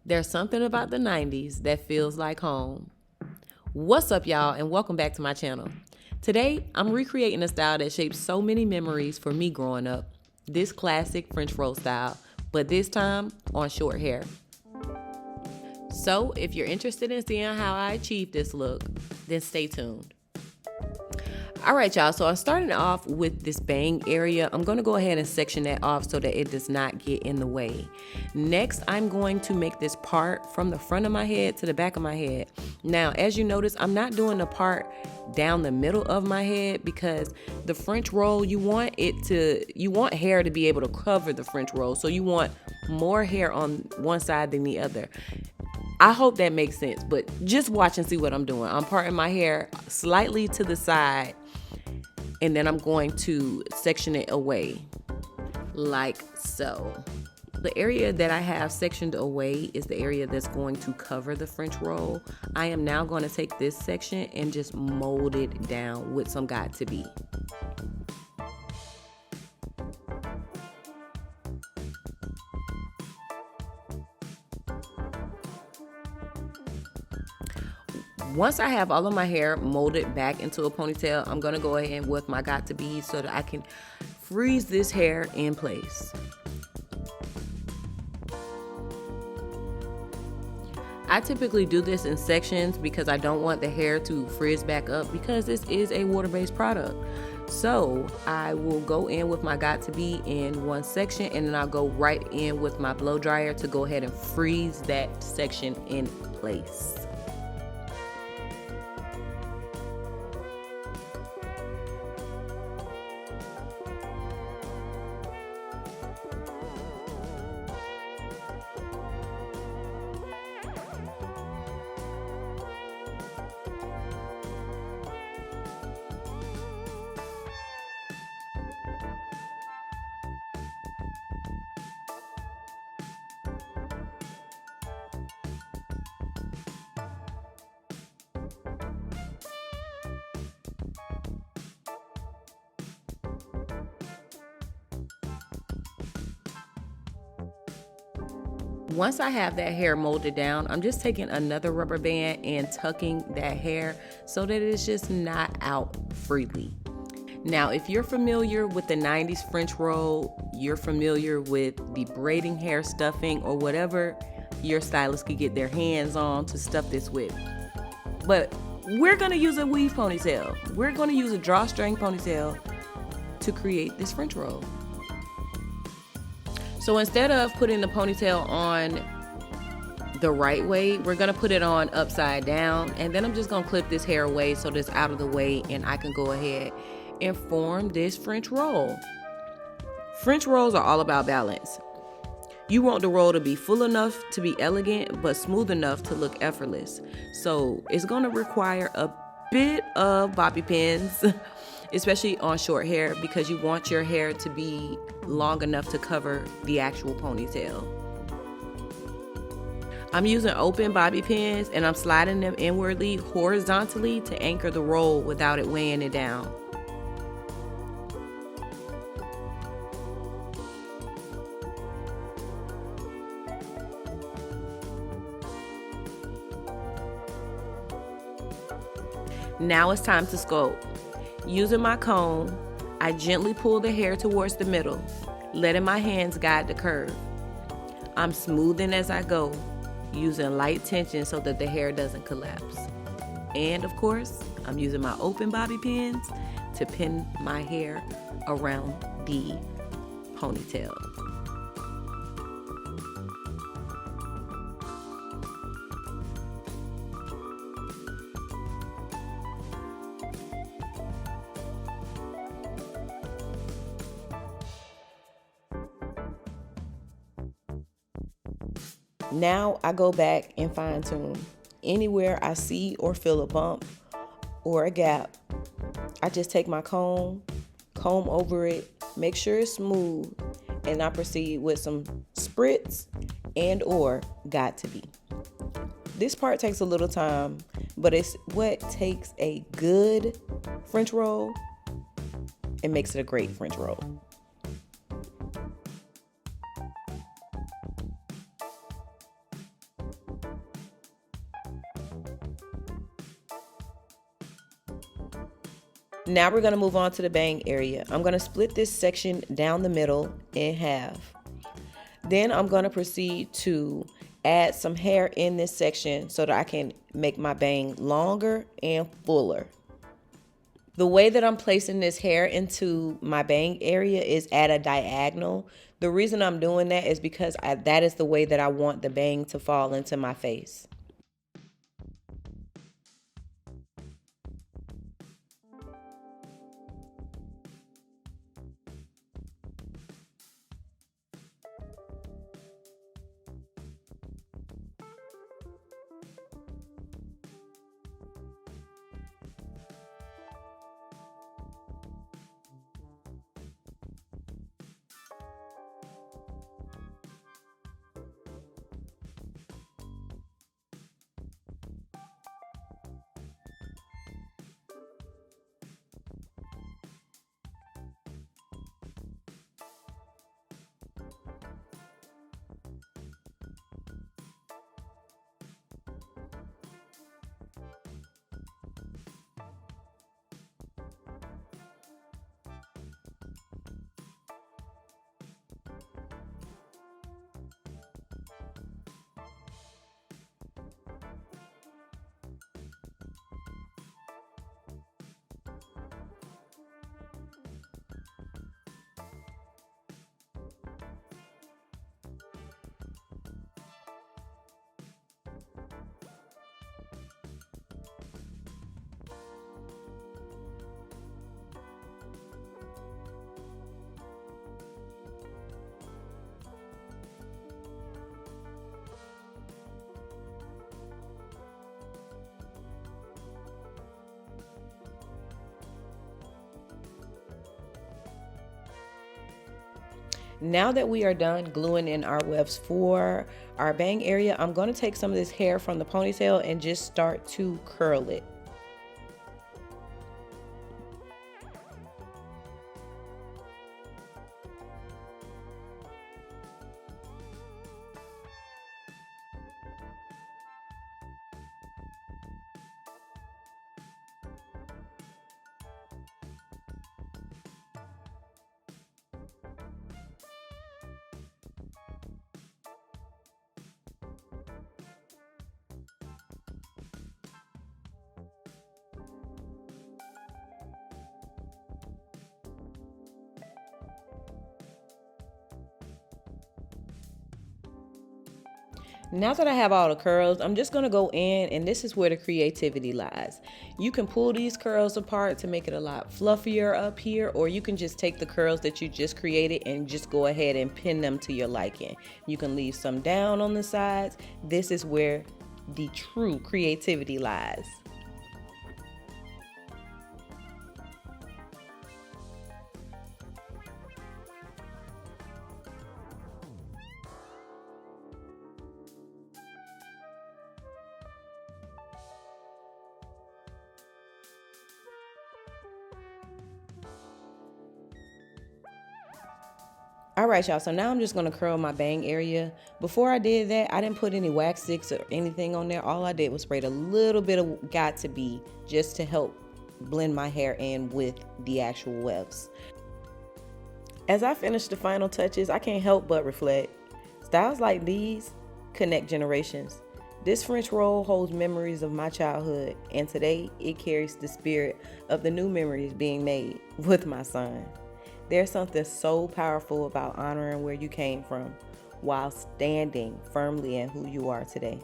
There's something about the 90s that feels like home. What's up, y'all, and welcome back to my channel. Today, I'm recreating a style that shaped so many memories for me growing up. This classic French roll style, but this time on short hair. So, if you're interested in seeing how I achieved this look, then stay tuned. All right, y'all, so I'm starting off with this bang area. I'm going to go ahead and section that off so that it does not get in the way. Next, I'm going to make this part from the front of my head to the back of my head. Now, as you notice, I'm not doing the part down the middle of my head because the French roll, you want hair to be able to cover the French roll. So you want more hair on one side than the other. I hope that makes sense, but just watch and see what I'm doing. I'm parting my hair slightly to the side, and then I'm going to section it away, like so. The area that I have sectioned away is the area that's going to cover the French roll. I am now going to take this section and just mold it down with some got to be. Once I have all of my hair molded back into a ponytail, I'm going to go ahead with my got to be so that I can freeze this hair in place. I typically do this in sections because I don't want the hair to frizz back up because this is a water-based product. So I will go in with my got to be in one section, and then I'll go right in with my blow dryer to go ahead and freeze that section in place. Once I have that hair molded down, I'm just taking another rubber band and tucking that hair so that it's just not out freely. Now, if you're familiar with the 90s French roll, you're familiar with the braiding hair stuffing or whatever your stylist could get their hands on to stuff this with. But we're gonna use a weave ponytail. We're gonna use a drawstring ponytail to create this French roll. So instead of putting the ponytail on the right way, we're gonna put it on upside down, and then I'm just gonna clip this hair away so that it's out of the way and I can go ahead and form this French roll. French rolls are all about balance. You want the roll to be full enough to be elegant, but smooth enough to look effortless. So it's gonna require a bit of bobby pins, especially on short hair, because you want your hair to be long enough to cover the actual ponytail. I'm using open bobby pins and I'm sliding them inwardly horizontally to anchor the roll without it weighing it down. Now it's time to sculpt. Using my comb, I gently pull the hair towards the middle, letting my hands guide the curve. I'm smoothing as I go, using light tension so that the hair doesn't collapse. And of course, I'm using my open bobby pins to pin my hair around the ponytail. Now I go back and fine tune. Anywhere I see or feel a bump or a gap, I just take my comb over it, make sure it's smooth, and I proceed with some Spritz and or got to be. This part takes a little time, but it's what takes a good French roll and makes it a great French roll. Now we're going to move on to the bang area. I'm going to split this section down the middle in half. Then I'm going to proceed to add some hair in this section so that I can make my bang longer and fuller. The way that I'm placing this hair into my bang area is at a diagonal. The reason I'm doing that is because that is the way that I want the bang to fall into my face. Now that we are done gluing in our wefts for our bang area, I'm going to take some of this hair from the ponytail and just start to curl it. Now that I have all the curls, I'm just going to go in, and this is where the creativity lies. You can pull these curls apart to make it a lot fluffier up here, or you can just take the curls that you just created and just go ahead and pin them to your liking. You can leave some down on the sides. This is where the true creativity lies. All right, y'all, so now I'm just going to curl my bang area. Before I did that, I didn't put any wax sticks or anything on there. All I did was sprayed a little bit of Got2b just to help blend my hair in with the actual wefts. As I finish the final touches, I can't help but reflect. Styles like these connect generations. This French roll holds memories of my childhood, and today it carries the spirit of the new memories being made with my son. There's something so powerful about honoring where you came from while standing firmly in who you are today.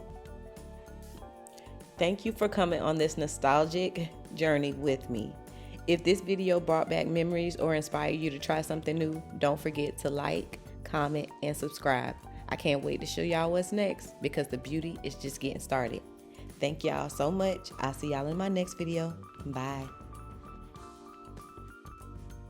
Thank you for coming on this nostalgic journey with me. If this video brought back memories or inspired you to try something new, don't forget to like, comment, and subscribe. I can't wait to show y'all what's next because the beauty is just getting started. Thank y'all so much. I'll see y'all in my next video. Bye.